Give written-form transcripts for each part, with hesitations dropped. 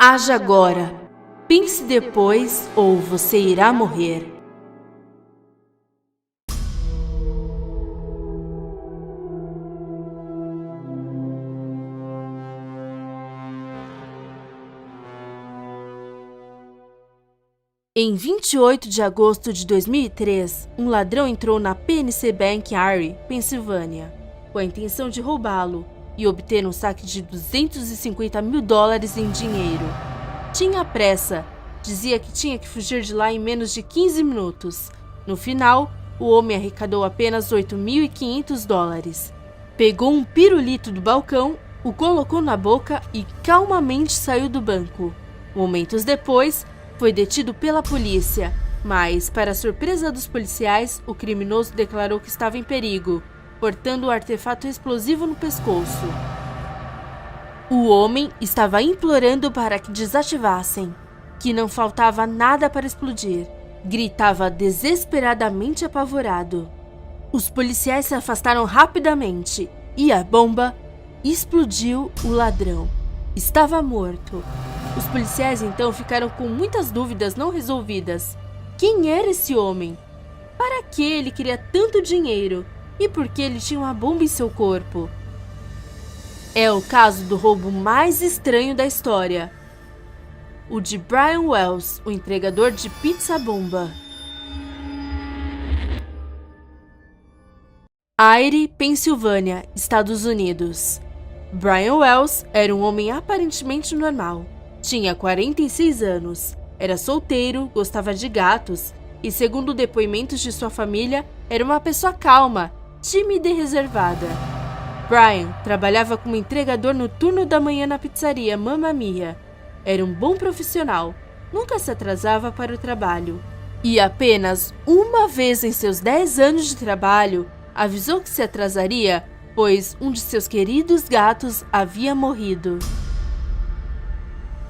Haja agora. Pense depois ou você irá morrer. Em 28 de agosto de 2003, um ladrão entrou na PNC Bank Erie, Pensilvânia, com a intenção de roubá-lo e obter um saque de $250 mil em dinheiro. Tinha pressa, dizia que tinha que fugir de lá em menos de 15 minutos. No final, o homem arrecadou apenas $8.500. Pegou um pirulito do balcão, o colocou na boca e calmamente saiu do banco. Momentos depois, foi detido pela polícia, mas, para surpresa dos policiais, o criminoso declarou que estava em perigo, portando o artefato explosivo no pescoço. O homem estava implorando para que desativassem, que não faltava nada para explodir. Gritava desesperadamente apavorado. Os policiais se afastaram rapidamente e a bomba explodiu. O ladrão estava morto. Os policiais então ficaram com muitas dúvidas não resolvidas. Quem era esse homem? Para que ele queria tanto dinheiro? E por que ele tinha uma bomba em seu corpo? É o caso do roubo mais estranho da história. O de Brian Wells, o entregador de pizza-bomba. Erie, Pensilvânia, Estados Unidos. Brian Wells era um homem aparentemente normal. Tinha 46 anos, era solteiro, gostava de gatos e, segundo depoimentos de sua família, era uma pessoa calma, tímida e reservada. Brian trabalhava como entregador no turno da manhã na pizzaria Mamma Mia. Era um bom profissional, nunca se atrasava para o trabalho. E apenas uma vez em seus 10 anos de trabalho, avisou que se atrasaria, pois um de seus queridos gatos havia morrido.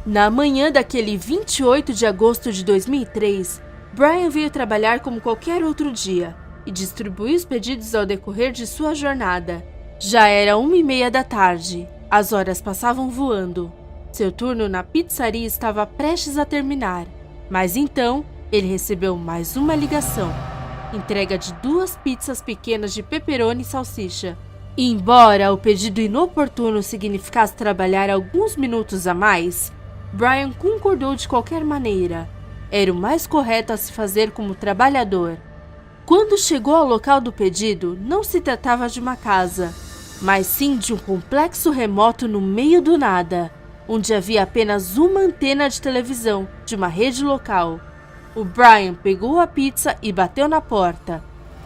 Na manhã daquele 28 de agosto de 2003, Brian veio trabalhar como qualquer outro dia e distribuiu os pedidos ao decorrer de sua jornada. Já era 1h30 da tarde, as horas passavam voando. Seu turno na pizzaria estava prestes a terminar, mas então ele recebeu mais uma ligação. Entrega de 2 pizzas pequenas de pepperoni e salsicha. E embora o pedido inoportuno significasse trabalhar alguns minutos a mais, Brian concordou de qualquer maneira. Era o mais correto a se fazer como trabalhador. Quando chegou ao local do pedido, não se tratava de uma casa, mas sim de um complexo remoto no meio do nada, onde havia apenas uma antena de televisão de uma rede local. O Brian pegou a pizza e bateu na porta.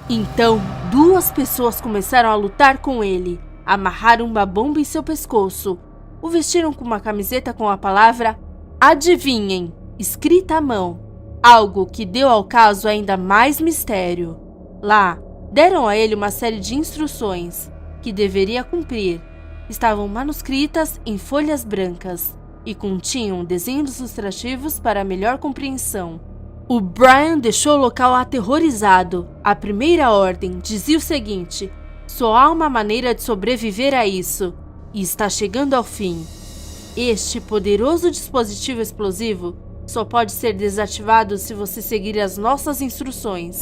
Então, 2 pessoas começaram a lutar com ele, amarraram uma bomba em seu pescoço, o vestiram com uma camiseta com a palavra "Adivinhem", escrita à mão, algo que deu ao caso ainda mais mistério. Lá, deram a ele uma série de instruções que deveria cumprir. Estavam manuscritas em folhas brancas e continham desenhos ilustrativos para melhor compreensão. O Brian deixou o local aterrorizado. A primeira ordem dizia o seguinte: só há uma maneira de sobreviver a isso, e está chegando ao fim. Este poderoso dispositivo explosivo só pode ser desativado se você seguir as nossas instruções.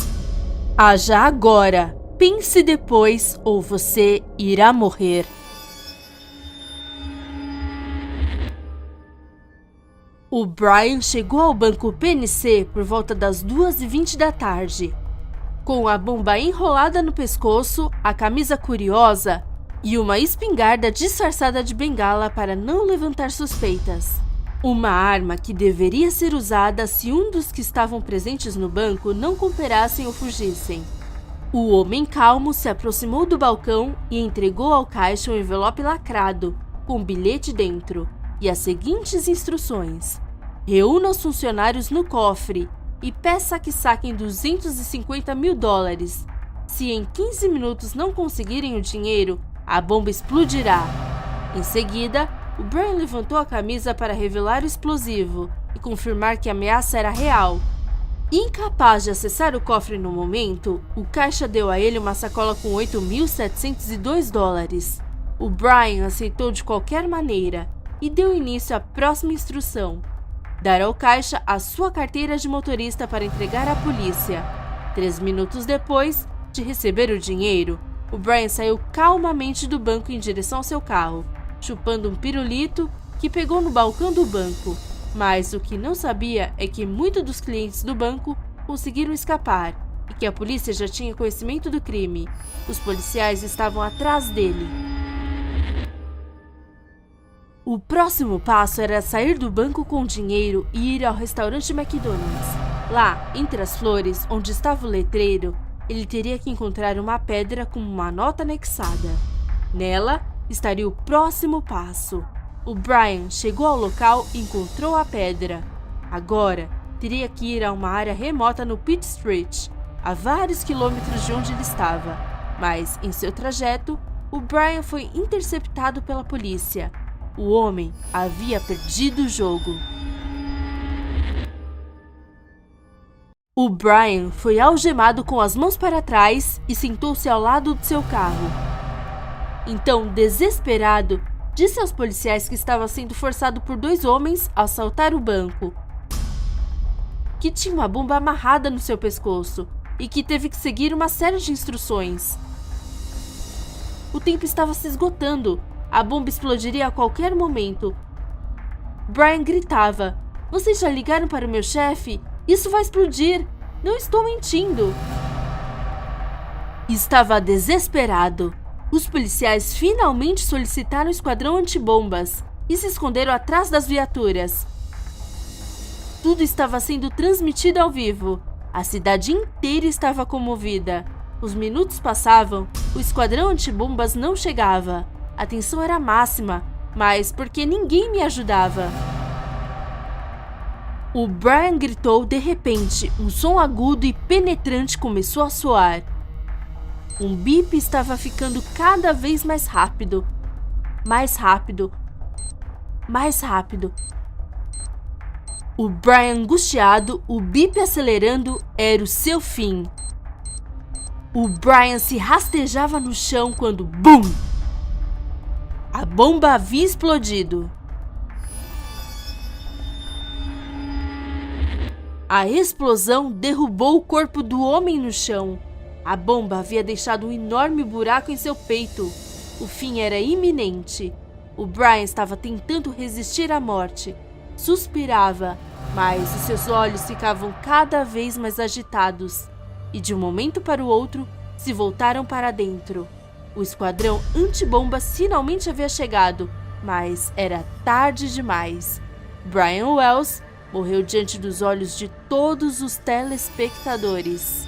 Haja agora. Pense depois ou você irá morrer. O Brian chegou ao banco PNC por volta das 2h20 da tarde, com a bomba enrolada no pescoço, a camisa curiosa e uma espingarda disfarçada de bengala para não levantar suspeitas. Uma arma que deveria ser usada se um dos que estavam presentes no banco não cooperassem ou fugissem. O homem calmo se aproximou do balcão e entregou ao caixa um envelope lacrado, com um bilhete dentro, e as seguintes instruções: reúna os funcionários no cofre e peça que saquem $250 mil. Se em 15 minutos não conseguirem o dinheiro, a bomba explodirá. Em seguida, o Brian levantou a camisa para revelar o explosivo e confirmar que a ameaça era real. Incapaz de acessar o cofre no momento, o caixa deu a ele uma sacola com $8.702. O Brian aceitou de qualquer maneira e deu início à próxima instrução: dar ao caixa a sua carteira de motorista para entregar à polícia. 3 minutos depois de receber o dinheiro, o Brian saiu calmamente do banco em direção ao seu carro, chupando um pirulito que pegou no balcão do banco. Mas o que não sabia é que muitos dos clientes do banco conseguiram escapar e que a polícia já tinha conhecimento do crime. Os policiais estavam atrás dele. O próximo passo era sair do banco com o dinheiro e ir ao restaurante McDonald's. Lá, entre as flores, onde estava o letreiro, ele teria que encontrar uma pedra com uma nota anexada. Nela estaria o próximo passo. O Brian chegou ao local e encontrou a pedra. Agora, teria que ir a uma área remota no Pitt Street, a vários quilômetros de onde ele estava. Mas, em seu trajeto, o Brian foi interceptado pela polícia. O homem havia perdido o jogo. O Brian foi algemado com as mãos para trás e sentou-se ao lado do seu carro. Então, desesperado, disse aos policiais que estava sendo forçado por 2 homens a assaltar o banco, que tinha uma bomba amarrada no seu pescoço e que teve que seguir uma série de instruções. O tempo estava se esgotando. A bomba explodiria a qualquer momento. Brian gritava: "Vocês já ligaram para o meu chefe? Isso vai explodir! Não estou mentindo!" Estava desesperado. Os policiais finalmente solicitaram o esquadrão antibombas e se esconderam atrás das viaturas. Tudo estava sendo transmitido ao vivo. A cidade inteira estava comovida. Os minutos passavam, o esquadrão antibombas não chegava. A tensão era máxima, mas porque ninguém me ajudava. O Brian gritou de repente. Um som agudo e penetrante começou a soar. Um bip estava ficando cada vez mais rápido. Mais rápido. Mais rápido. O Brian angustiado, o bip acelerando, era o seu fim. O Brian se rastejava no chão quando BUM! A bomba havia explodido. A explosão derrubou o corpo do homem no chão. A bomba havia deixado um enorme buraco em seu peito. O fim era iminente. O Brian estava tentando resistir à morte. Suspirava, mas os seus olhos ficavam cada vez mais agitados. E de um momento para o outro, se voltaram para dentro. O esquadrão antibombas finalmente havia chegado, mas era tarde demais. Brian Wells morreu diante dos olhos de todos os telespectadores.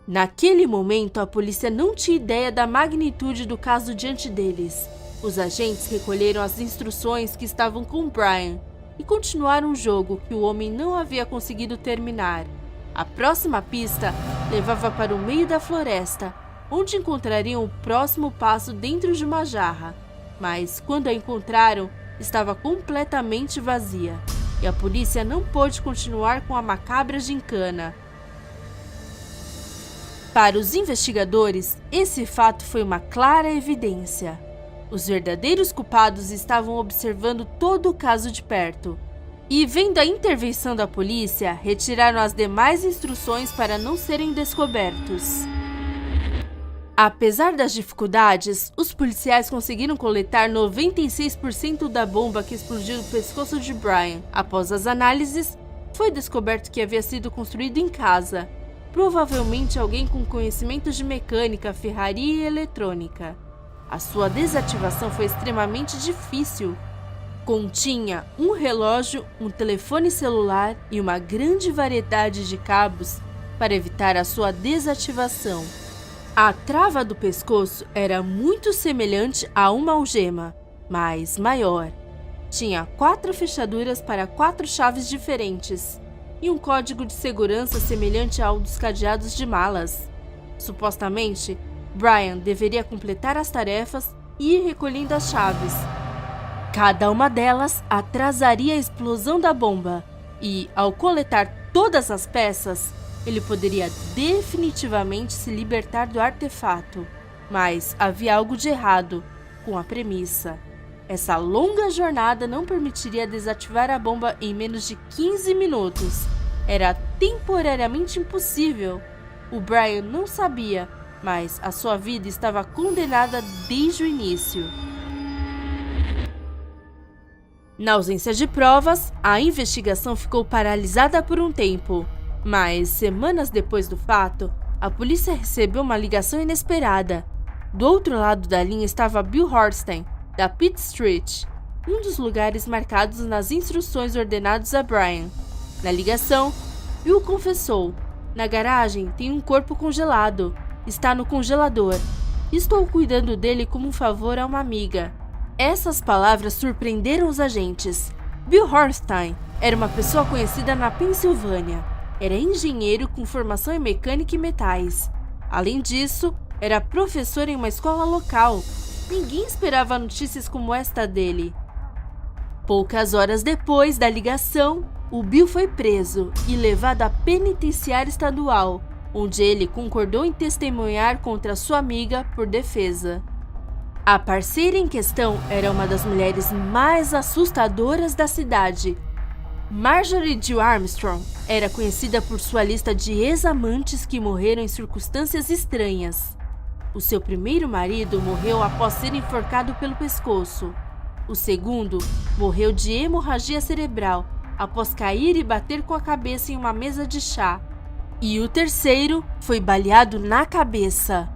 Naquele momento, a polícia não tinha ideia da magnitude do caso diante deles. Os agentes recolheram as instruções que estavam com Brian e continuaram o jogo que o homem não havia conseguido terminar. A próxima pista levava para o meio da floresta, onde encontrariam o próximo passo dentro de uma jarra. Mas, quando a encontraram, estava completamente vazia, e a polícia não pôde continuar com a macabra gincana. Para os investigadores, esse fato foi uma clara evidência. Os verdadeiros culpados estavam observando todo o caso de perto. E, vendo a intervenção da polícia, retiraram as demais instruções para não serem descobertos. Apesar das dificuldades, os policiais conseguiram coletar 96% da bomba que explodiu no pescoço de Brian. Após as análises, foi descoberto que havia sido construído em casa. Provavelmente alguém com conhecimentos de mecânica, ferraria e eletrônica. A sua desativação foi extremamente difícil. Continha um relógio, um telefone celular e uma grande variedade de cabos para evitar a sua desativação. A trava do pescoço era muito semelhante a uma algema, mas maior. Tinha 4 fechaduras para 4 chaves diferentes e um código de segurança semelhante ao dos cadeados de malas. Supostamente, Brian deveria completar as tarefas e ir recolhendo as chaves. Cada uma delas atrasaria a explosão da bomba e, ao coletar todas as peças, ele poderia definitivamente se libertar do artefato. Mas havia algo de errado. com a premissa: essa longa jornada não permitiria desativar a bomba em menos de 15 minutos. Era temporariamente impossível. O Brian não sabia, mas a sua vida estava condenada desde o início. Na ausência de provas, a investigação ficou paralisada por um tempo. Mas, semanas depois do fato, a polícia recebeu uma ligação inesperada. Do outro lado da linha estava Bill Hornstein, da Pitt Street, um dos lugares marcados nas instruções ordenadas a Brian. Na ligação, Bill confessou: na garagem tem um corpo congelado. Está no congelador. Estou cuidando dele como um favor a uma amiga. Essas palavras surpreenderam os agentes. Bill Hornstein era uma pessoa conhecida na Pensilvânia. Era engenheiro com formação em mecânica e metais. Além disso, era professor em uma escola local. Ninguém esperava notícias como esta dele. Poucas horas depois da ligação, o Bill foi preso e levado à penitenciária estadual, onde ele concordou em testemunhar contra sua amiga por defesa. A parceira em questão era uma das mulheres mais assustadoras da cidade. Marjorie Jill Armstrong era conhecida por sua lista de ex-amantes que morreram em circunstâncias estranhas. O seu primeiro marido morreu após ser enforcado pelo pescoço. O segundo morreu de hemorragia cerebral após cair e bater com a cabeça em uma mesa de chá. E o terceiro foi baleado na cabeça.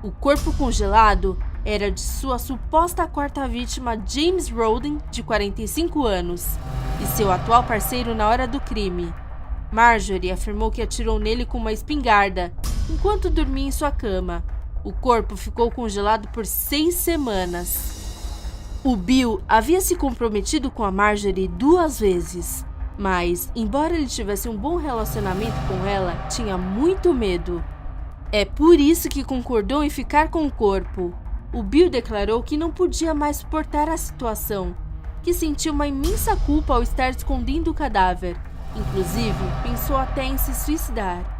O corpo congelado era de sua suposta quarta vítima, James Roden, de 45 anos, e seu atual parceiro na hora do crime. Marjorie afirmou que atirou nele com uma espingarda enquanto dormia em sua cama. O corpo ficou congelado por 6 semanas. O Bill havia se comprometido com a Marjorie 2 vezes, mas, embora ele tivesse um bom relacionamento com ela, tinha muito medo. É por isso que concordou em ficar com o corpo. O Bill declarou que não podia mais suportar a situação, que sentiu uma imensa culpa ao estar escondendo o cadáver. Inclusive, pensou até em se suicidar.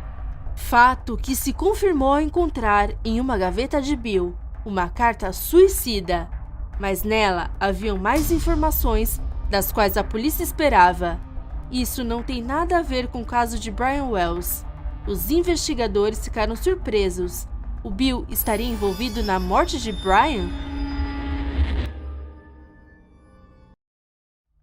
Fato que se confirmou ao encontrar em uma gaveta de Bill uma carta suicida, mas nela haviam mais informações das quais a polícia esperava. Isso não tem nada a ver com o caso de Brian Wells. Os investigadores ficaram surpresos. O Bill estaria envolvido na morte de Brian?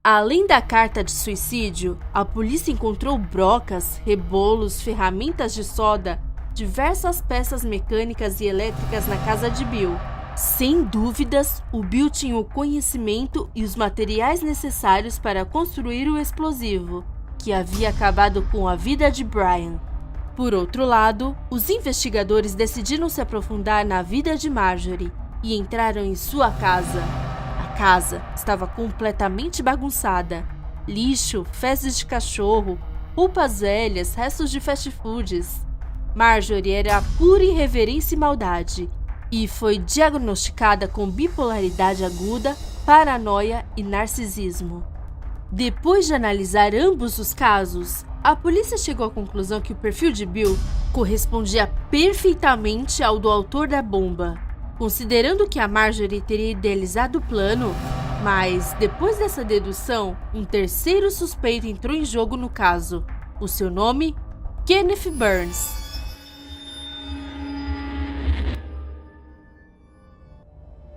Além da carta de suicídio, a polícia encontrou brocas, rebolos, ferramentas de solda, diversas peças mecânicas e elétricas na casa de Bill. Sem dúvidas, o Bill tinha o conhecimento e os materiais necessários para construir o explosivo, que havia acabado com a vida de Brian. Por outro lado, os investigadores decidiram se aprofundar na vida de Marjorie e entraram em sua casa. A casa estava completamente bagunçada. Lixo, fezes de cachorro, roupas velhas, restos de fast foods. Marjorie era pura irreverência e maldade e foi diagnosticada com bipolaridade aguda, paranoia e narcisismo. Depois de analisar ambos os casos, a polícia chegou à conclusão que o perfil de Bill correspondia perfeitamente ao do autor da bomba, considerando que a Marjorie teria idealizado o plano. Mas, depois dessa dedução, um terceiro suspeito entrou em jogo no caso. O seu nome? Kenneth Burns.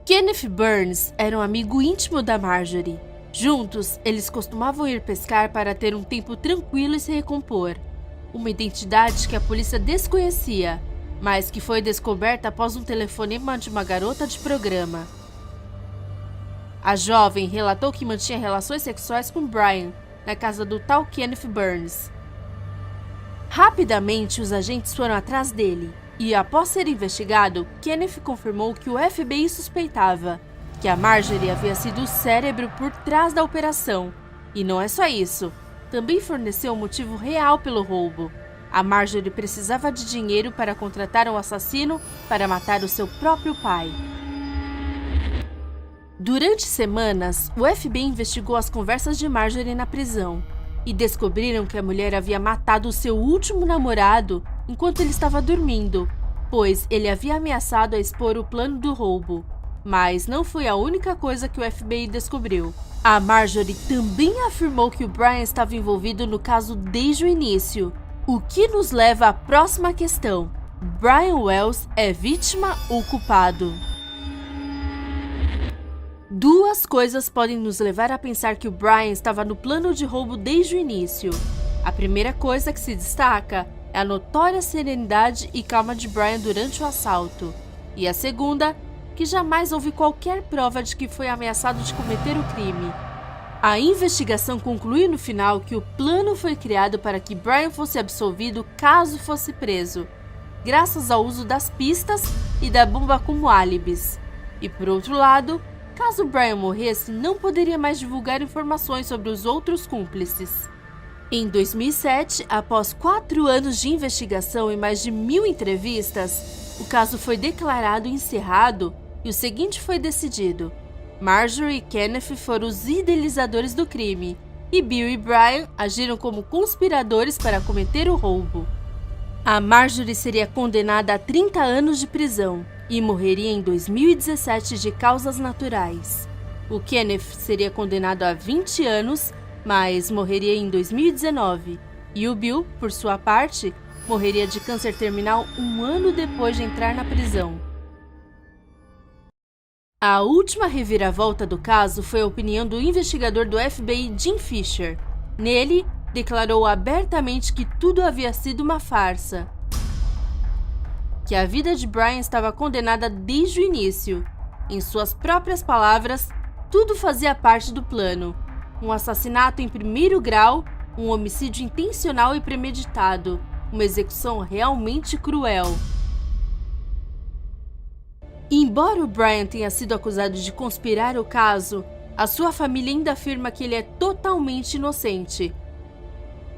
Kenneth Burns era um amigo íntimo da Marjorie. Juntos, eles costumavam ir pescar para ter um tempo tranquilo e se recompor. Uma identidade que a polícia desconhecia, mas que foi descoberta após um telefonema de uma garota de programa. A jovem relatou que mantinha relações sexuais com Brian, na casa do tal Kenneth Burns. Rapidamente, os agentes foram atrás dele, e após ser investigado, Kenneth confirmou que o FBI suspeitava que a Marjorie havia sido o cérebro por trás da operação. E não é só isso, também forneceu um motivo real pelo roubo. A Marjorie precisava de dinheiro para contratar um assassino para matar o seu próprio pai. Durante semanas, o FBI investigou as conversas de Marjorie na prisão e descobriram que a mulher havia matado o seu último namorado enquanto ele estava dormindo, pois ele havia ameaçado a expor o plano do roubo. Mas não foi a única coisa que o FBI descobriu. A Marjorie também afirmou que o Brian estava envolvido no caso desde o início, o que nos leva à próxima questão: Brian Wells é vítima ou culpado? Duas coisas podem nos levar a pensar que o Brian estava no plano de roubo desde o início. A primeira coisa que se destaca é a notória serenidade e calma de Brian durante o assalto. E a segunda, que jamais houve qualquer prova de que foi ameaçado de cometer o crime. A investigação concluiu no final que o plano foi criado para que Brian fosse absolvido caso fosse preso, graças ao uso das pistas e da bomba como álibis. E por outro lado, caso Brian morresse, não poderia mais divulgar informações sobre os outros cúmplices. Em 2007, após 4 anos de investigação e mais de 1000 entrevistas, o caso foi declarado encerrado e o seguinte foi decidido: Marjorie e Kenneth foram os idealizadores do crime, e Bill e Brian agiram como conspiradores para cometer o roubo. A Marjorie seria condenada a 30 anos de prisão e morreria em 2017 de causas naturais. O Kenneth seria condenado a 20 anos, mas morreria em 2019. E o Bill, por sua parte, morreria de câncer terminal 1 ano depois de entrar na prisão. A última reviravolta do caso foi a opinião do investigador do FBI Jim Fisher. Nele, declarou abertamente que tudo havia sido uma farsa, que a vida de Brian estava condenada desde o início. Em suas próprias palavras, tudo fazia parte do plano. Um assassinato em primeiro grau, um homicídio intencional e premeditado, uma execução realmente cruel. Embora o Brian tenha sido acusado de conspirar o caso, a sua família ainda afirma que ele é totalmente inocente.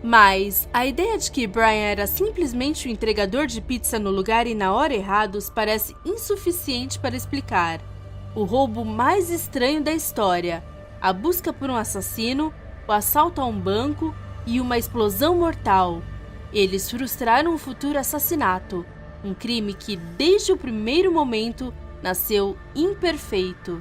Mas a ideia de que Brian era simplesmente o entregador de pizza no lugar e na hora errados parece insuficiente para explicar o roubo mais estranho da história, a busca por um assassino, o assalto a um banco e uma explosão mortal. Eles frustraram um futuro assassinato, um crime que desde o primeiro momento nasceu imperfeito.